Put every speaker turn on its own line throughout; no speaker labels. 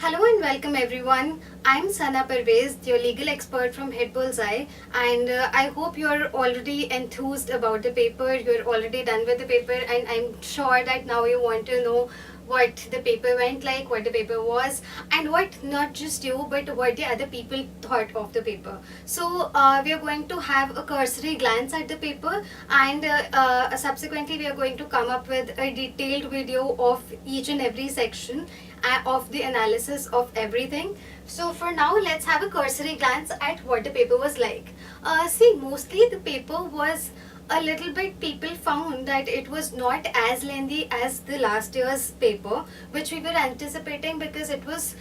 Hello and welcome everyone. I'm Sana Pervez, your legal expert from Hitbullseye, and I hope you're already enthused about the paper, you're already done with the paper, and I'm sure that now you want to know what the paper went like, what the paper was, and what not just you but what the other people thought of the paper. So we are going to have a cursory glance at the paper, and subsequently we are going to come up with a detailed video of each and every section of the analysis of everything. So for now, let's have a cursory glance at what the paper was like. See, mostly the paper was a little bit, people found that it was not as lengthy as the last year's paper, which we were anticipating because it was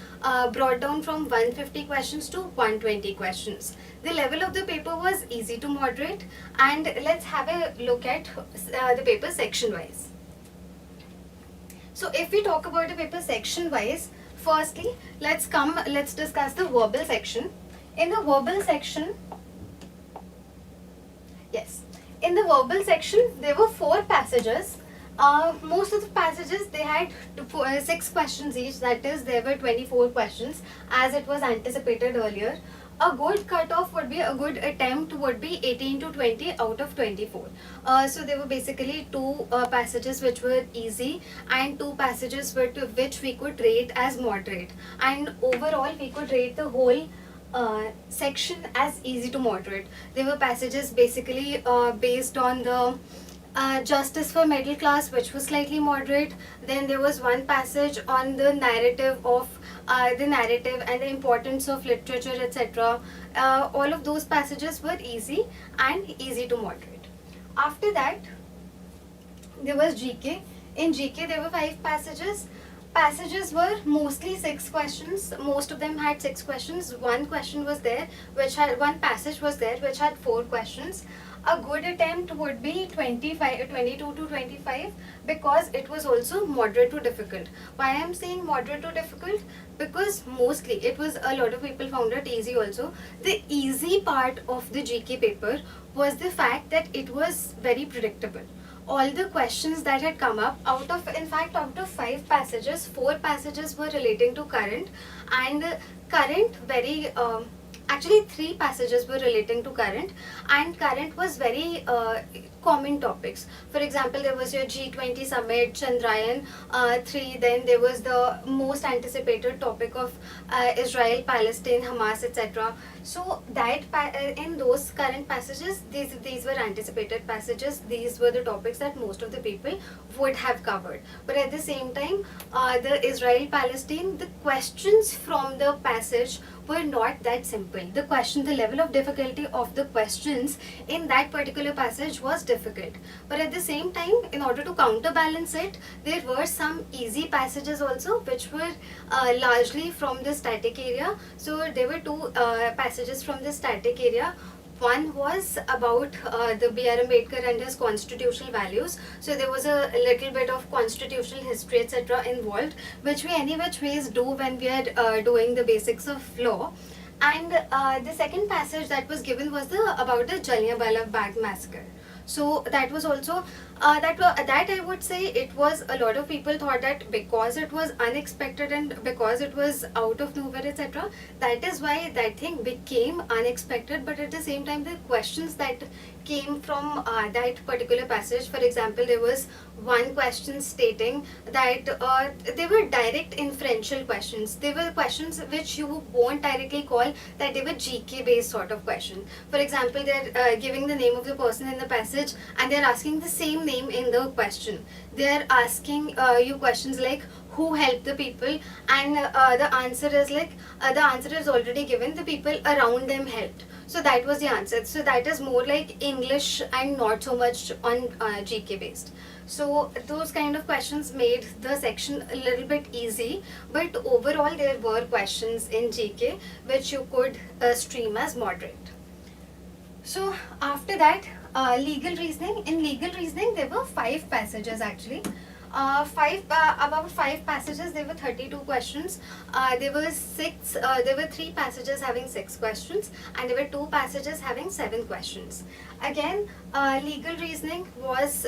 brought down from 150 questions to 120 questions. The level of the paper was easy to moderate, and let's have a look at the paper section wise. So if we talk about the paper section wise, firstly let's discuss the verbal section. In the verbal section, in the verbal section there were 4 passages. Most of the passages, they had 6 questions each, that is there were 24 questions as it was anticipated earlier. A good cutoff would be, a good attempt would be 18 to 20 out of 24. So there were basically 2 passages which were easy and 2 passages which we could rate as moderate, and overall we could rate the whole section as easy to moderate. There were passages basically based on the justice for middle class, which was slightly moderate. Then there was one passage on the narrative and the importance of literature, etc. All of those passages were easy and easy to moderate. After that, there was GK. In GK there were 5 passages. Passages were mostly 6 questions. Most of them had 6 questions. One passage was there which had 4 questions. A good attempt would be 22 to 25 because it was also moderate to difficult. Why I am saying moderate to difficult? Because mostly it was, a lot of people found it easy also. The easy part of the GK paper was the fact that it was very predictable. All the questions that had come up, out of 5 passages, 4 passages were relating to current, and actually 3 passages were relating to current, and current was very common topics. For example, there was your G20 summit, Chandrayaan 3, then there was the most anticipated topic of Israel, Palestine, Hamas, etc. So that in those current passages, these were anticipated passages. These were the topics that most of the people would have covered. But at the same time, the Israel-Palestine, the questions from the passage were not that simple. The level of difficulty of the questions in that particular passage was difficult. But at the same time, in order to counterbalance it, there were some easy passages also which were largely from the static area. So there were 2 passages from the static area. One was about the B.R. Ambedkar and his constitutional values. So there was a little bit of constitutional history, etc. involved, which we any which ways do when we are doing the basics of law. And the second passage that was given was about the Jallianwala Bagh massacre. So that was also that I would say, it was, a lot of people thought that because it was unexpected and because it was out of nowhere, etc., that is why that thing became unexpected. But at the same time, the questions that came from that particular passage, for example, there was one question stating that they were direct inferential questions. They were questions which you won't directly call that they were GK based sort of question. For example, they're giving the name of the person in the passage and they're asking the same name in the question. They're asking you questions like who helped the people, and the answer is like the answer is already given, the people around them helped. So that was the answer. So that is more like English and not so much on GK based. So those kind of questions made the section a little bit easy, but overall there were questions in GK which you could stream as moderate. So after that, legal reasoning. In legal reasoning there were 5 passages actually. About 5 passages. There were 32 questions. There were 3 passages having 6 questions, and there were 2 passages having 7 questions. Again, legal reasoning was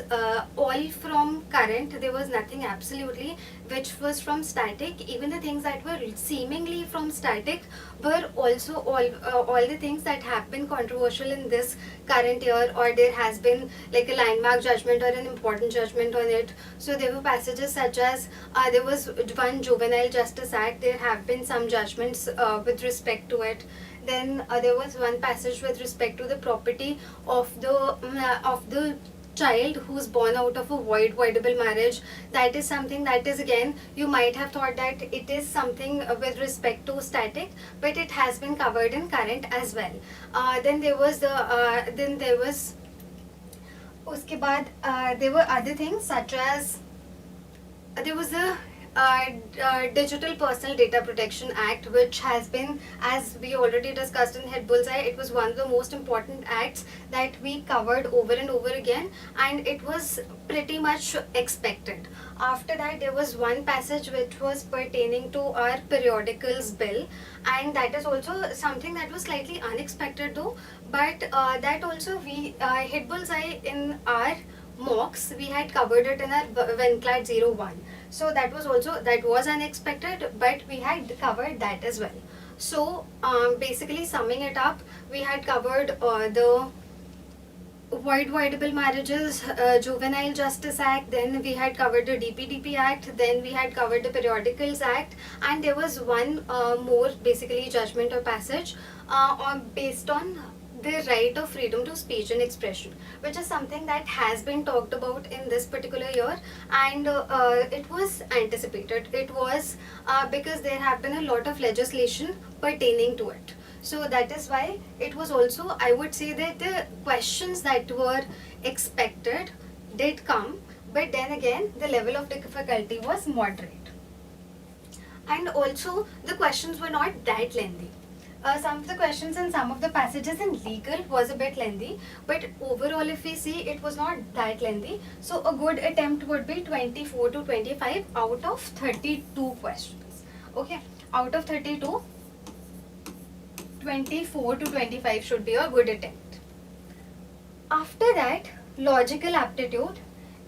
all from current. There was nothing absolutely which was from static. Even the things that were seemingly from static were also all the things that have been controversial in this current year, or there has been like a landmark judgment or an important judgment on it. So there were passages such as there was one Juvenile Justice Act. There have been some judgments with respect to it. Then there was one passage with respect to the property of the child who's born out of a voidable marriage. That is something that is, again, you might have thought that it is something with respect to static, but it has been covered in current as well. Then there was उसके बाद there were other things such as there was a Digital Personal Data Protection Act, which has been, as we already discussed in Hitbullseye, it was one of the most important acts that we covered over and over again, and it was pretty much expected. After that, there was one passage which was pertaining to our periodicals bill, and that is also something that was slightly unexpected though, but that also we Hitbullseye in our mocks, we had covered it in our CLAT 01. So that was unexpected, but we had covered that as well. So basically summing it up, we had covered the voidable marriages, Juvenile Justice Act, then we had covered the DPDP Act, then we had covered the Periodicals Act, and there was one more basically judgment or passage based on the right of freedom to speech and expression, which is something that has been talked about in this particular year, and it was anticipated. It was because there have been a lot of legislation pertaining to it. So that is why it was also, I would say that the questions that were expected did come, but then again the level of difficulty was moderate. And also the questions were not that lengthy. Some of the questions and some of the passages in legal was a bit lengthy, but overall if we see, it was not that lengthy. So a good attempt would be 24 to 25 out of 32 questions. Okay, out of 32, 24 to 25 should be a good attempt. After that, logical aptitude.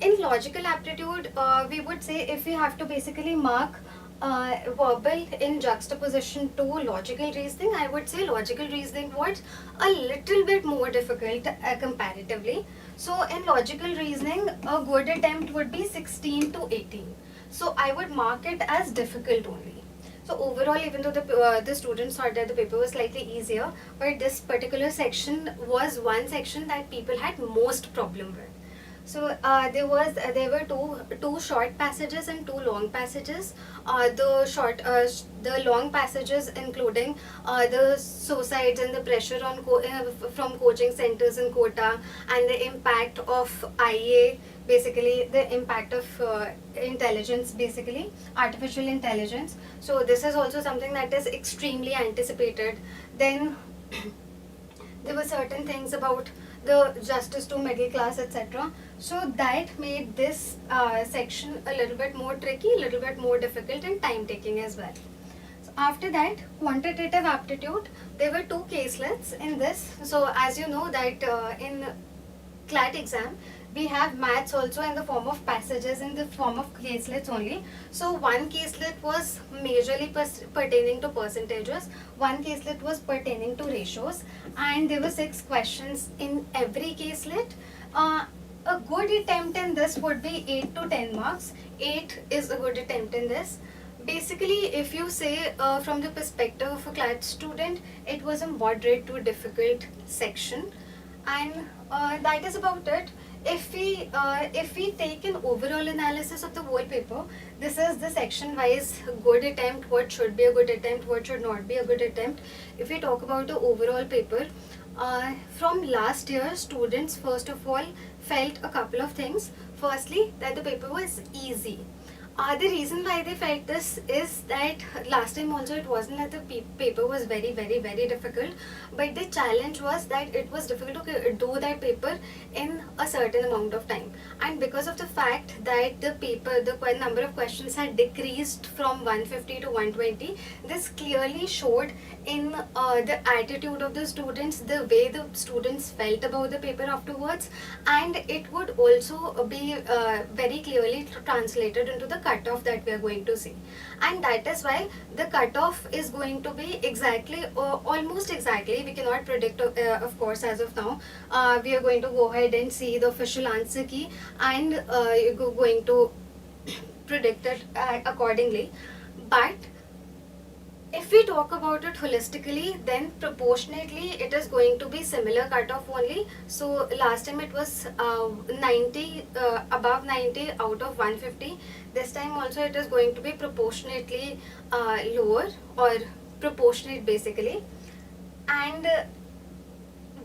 In logical aptitude, we would say if we have to basically mark verbal in juxtaposition to logical reasoning, I would say logical reasoning was a little bit more difficult comparatively. So in logical reasoning, a good attempt would be 16 to 18. So I would mark it as difficult only. So overall, even though the students thought that the paper was slightly easier, but this particular section was one section that people had most problem with. So there were two short passages and 2 long passages. The long passages including the suicides and the pressure on from coaching centers in quota, and the impact of IA, basically the impact of intelligence, basically artificial intelligence. So this is also something that is extremely anticipated. Then there were certain things about the justice to middle class, etc. So that made this section a little bit more tricky, a little bit more difficult and time taking as well. So after that, quantitative aptitude, there were 2 caselets in this. So as you know that in CLAT exam, we have maths also in the form of passages, in the form of caselets only. So one caselet was majorly pertaining to percentages, one caselet was pertaining to ratios, and there were 6 questions in every caselet. A good attempt in this would be 8 to 10 marks. 8 is a good attempt in this. Basically, if you say from the perspective of a CLAT student, it was a moderate to difficult section, and that is about it. If we take an overall analysis of the whole paper, this is the section wise good attempt, what should be a good attempt, what should not be a good attempt. If we talk about the overall paper, from last year, students first of all felt a couple of things. Firstly, that the paper was easy. The reason why they felt this is that last time also it wasn't that the paper was very, very, very difficult, but the challenge was that it was difficult to do that paper in a certain amount of time. And because of the fact that the paper, the number of questions had decreased from 150 to 120, this clearly showed in the attitude of the students, the way the students felt about the paper afterwards, and it would also be very clearly translated into the cutoff that we are going to see. And that is why the cutoff is going to be exactly, almost exactly, we cannot predict of course as of now. We are going to go ahead and see the official answer key, and you're going to predict it accordingly. But if we talk about it holistically, then proportionately it is going to be similar cutoff only. So last time it was 90, above 90 out of 150. This time also it is going to be proportionately lower, or proportionate basically. And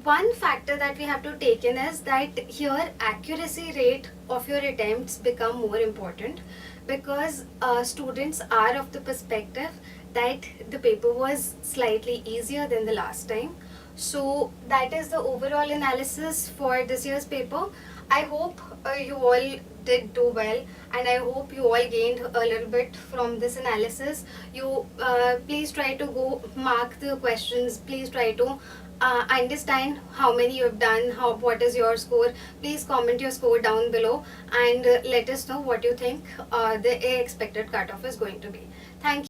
one factor that we have to take in is that here accuracy rate of your attempts become more important, because students are of the perspective that the paper was slightly easier than the last time. So that is the overall analysis for this year's paper. I hope you all did do well, and I hope you all gained a little bit from this analysis. You please try to go mark the questions, please try to understand how many you have done, what is your score. Please comment your score down below, and let us know what you think the expected cutoff is going to be. Thank you.